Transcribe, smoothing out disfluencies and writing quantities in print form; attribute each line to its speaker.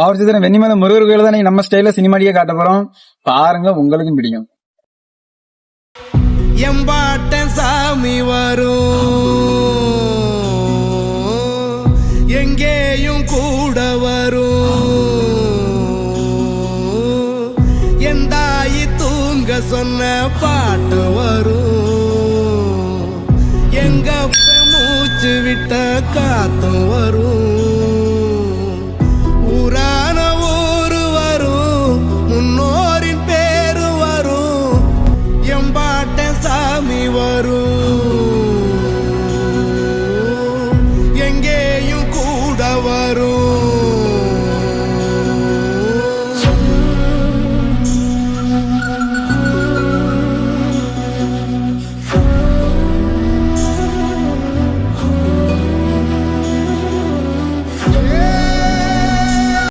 Speaker 1: பாவச்சித்திரம் வெண்ணிமலை முருகர் கோயில் தான் நம்ம ஸ்டைல சினிமாடியே காட்ட போறோம். பாருங்க, உங்களுக்கும் பிடிக்கும்.
Speaker 2: எம்பாட்டன் சாமி வரும், எங்கேயும் கூட வரும். என் தாயி தூங்க சொன்ன பாட்டு வரும், எங்க மூச்சு விட்ட காத்தும் வரும்.